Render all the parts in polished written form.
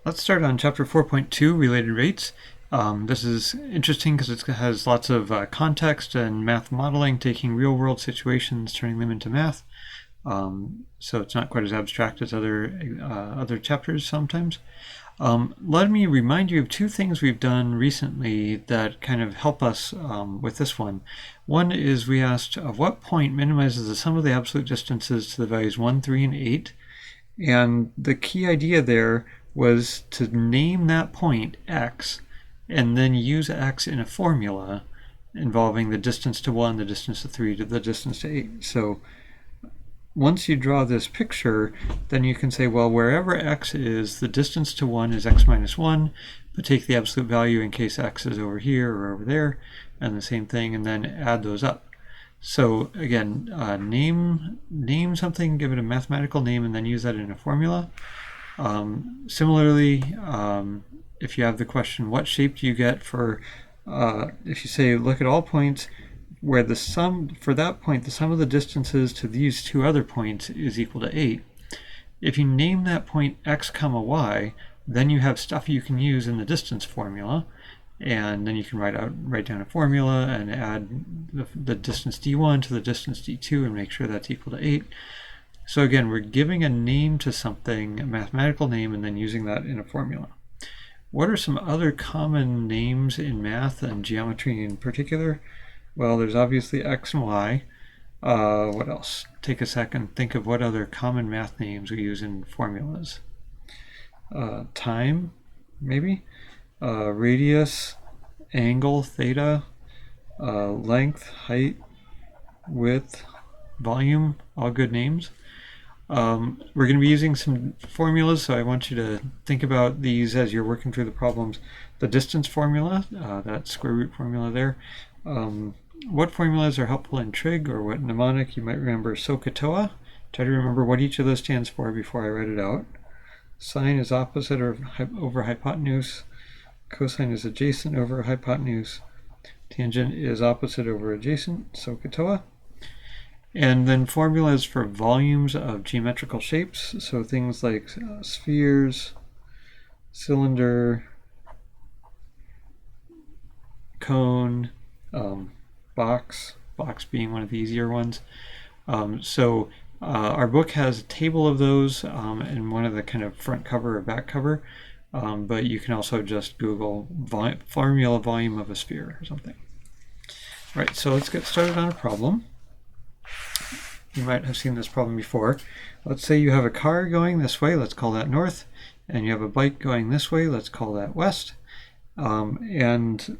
Let's start on chapter 4.2, related rates. This is interesting because it has lots of context and math modeling, taking real world situations, turning them into math. So it's not quite as abstract as other chapters sometimes. Let me remind you of two things we've done recently that kind of help us with this one. One is we asked what point minimizes the sum of the absolute distances to the values 1, 3, and 8. And the key idea there was to name that point x and then use x in a formula involving the distance to 1, the distance to 3, to the distance to 8. So once you draw this picture, then you can say, well, wherever x is, the distance to 1 is x minus 1, but take the absolute value in case x is over here or over there, and the same thing, and then add those up. So again, name something, give it a mathematical name, and then use that in a formula. Similarly, if you have the question, what shape do you get for, if you say, look at all points where the sum, for that point, the sum of the distances to these two other points is equal to 8. If you name that point x comma y, then you have stuff you can use in the distance formula, and then you can write down a formula and add the distance d1 to the distance d2 and make sure that's equal to 8. So again, we're giving a name to something, a mathematical name, and then using that in a formula. What are some other common names in math and geometry in particular? Well, there's obviously x and y. What else? Take a second, think of what other common math names we use in formulas. Time, maybe? Radius, angle, theta, length, height, width, volume, all good names. We're going to be using some formulas, so I want you to think about these as you're working through the problems. The distance formula, that square root formula there. What formulas are helpful in trig, or what mnemonic you might remember? ch42a. Try to remember what each of those stands for before I write it out. Sine is opposite over hypotenuse. Cosine is adjacent over hypotenuse. Tangent is opposite over adjacent, ch42a. And then formulas for volumes of geometrical shapes, so things like spheres, cylinder, cone, box being one of the easier ones. Our book has a table of those in one of the kind of front cover or back cover, but you can also just Google formula volume of a sphere or something. All right, so let's get started on a problem. You might have seen this problem before. Let's say you have a car going this way, let's call that north, and you have a bike going this way, let's call that west. The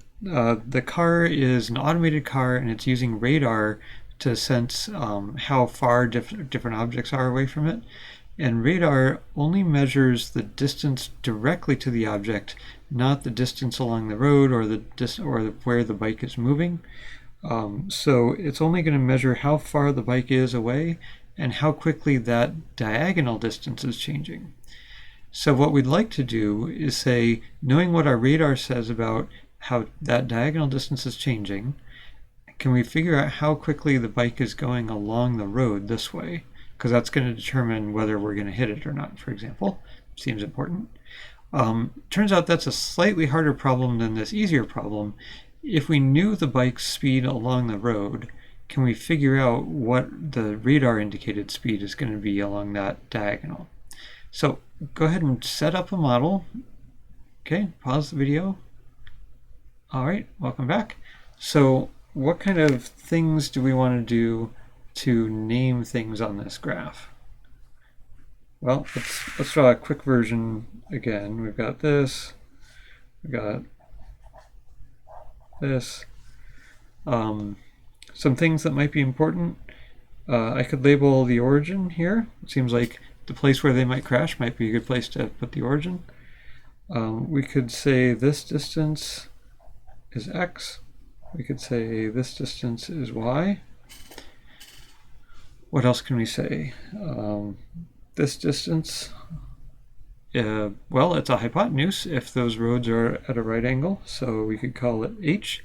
car is an automated car, and it's using radar to sense how far different objects are away from it. And radar only measures the distance directly to the object, not the distance along the road or where the bike is moving. So it's only going to measure how far the bike is away and how quickly that diagonal distance is changing. So what we'd like to do is say, knowing what our radar says about how that diagonal distance is changing, can we figure out how quickly the bike is going along the road this way? Because that's going to determine whether we're going to hit it or not, for example. Seems important. Turns out that's a slightly harder problem than this easier problem. If we knew the bike's speed along the road, can we figure out what the radar indicated speed is going to be along that diagonal? So go ahead and set up a model. Okay, pause the video. All right, welcome back. So what kind of things do we want to do to name things on this graph? Well, let's draw a quick version again. We've got this, we've got this. Some things that might be important. I could label the origin here. It seems like the place where they might crash might be a good place to put the origin. We could say this distance is x. We could say this distance is y. What else can we say? This distance, well, it's a hypotenuse if those roads are at a right angle, so we could call it h.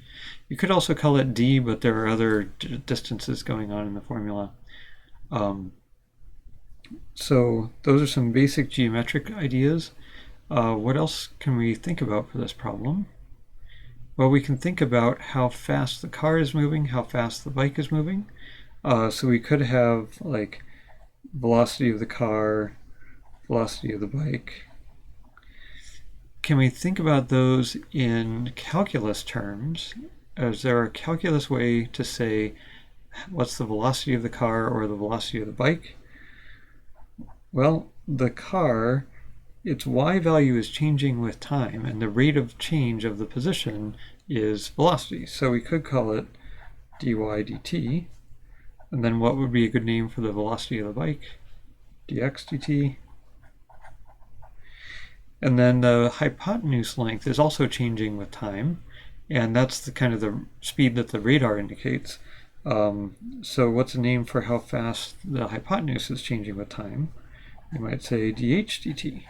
You could also call it d, but there are other distances going on in the formula. So those are some basic geometric ideas. What else can we think about for this problem? Well, we can think about how fast the car is moving, how fast the bike is moving. So we could have like velocity of the car, velocity of the bike. Can we think about those in calculus terms? Is there a calculus way to say what's the velocity of the car or the velocity of the bike? Well, the car, its y value is changing with time, and the rate of change of the position is velocity. So we could call it dy dt. And then what would be a good name for the velocity of the bike? dx dt. And then the hypotenuse length is also changing with time, and that's the kind of the speed that the radar indicates. So what's a name for how fast the hypotenuse is changing with time? You might say dh dt.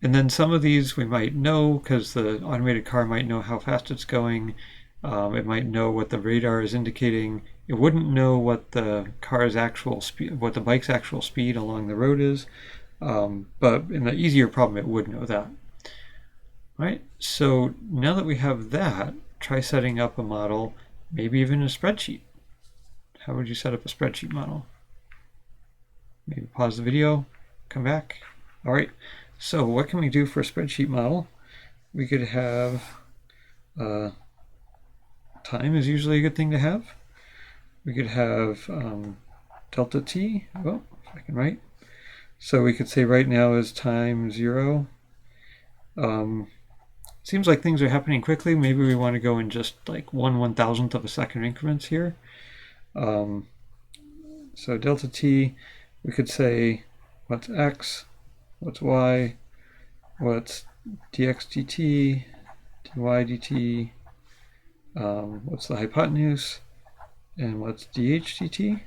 And then some of these we might know because the automated car might know how fast it's going. It might know what the radar is indicating. It wouldn't know what the car's actual speed, what the bike's actual speed along the road is. But in the easier problem, it would know that. All right, so now that we have that, try setting up a model, maybe even a spreadsheet. How would you set up a spreadsheet model? Maybe pause the video, come back. All right, so what can we do for a spreadsheet model? We could have time is usually a good thing to have. We could have delta t, oh, if I can write. So we could say right now is time 0. Seems like things are happening quickly. Maybe we want to go in just like 1/1000th of a second increments here. So delta t, we could say what's x, what's y, what's dx dt, dy dt, what's the hypotenuse, and what's dh dt.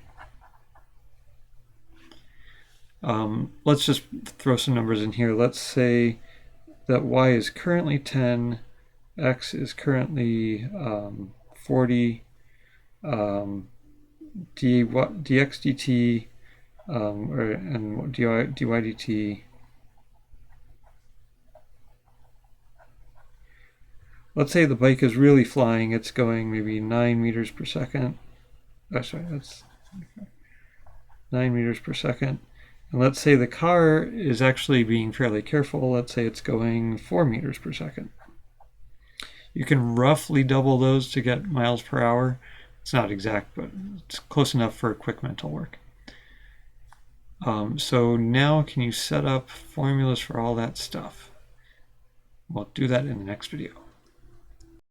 Let's just throw some numbers in here. Let's say that y is currently 10, x is currently 40, dx dt, and dy dt. Let's say the bike is really flying. It's going maybe 9 meters per second. Oh, sorry, that's 9 meters per second. And let's say the car is actually being fairly careful. Let's say it's going 4 meters per second. You can roughly double those to get miles per hour. It's not exact, but it's close enough for quick mental work. So now can you set up formulas for all that stuff? We'll do that in the next video.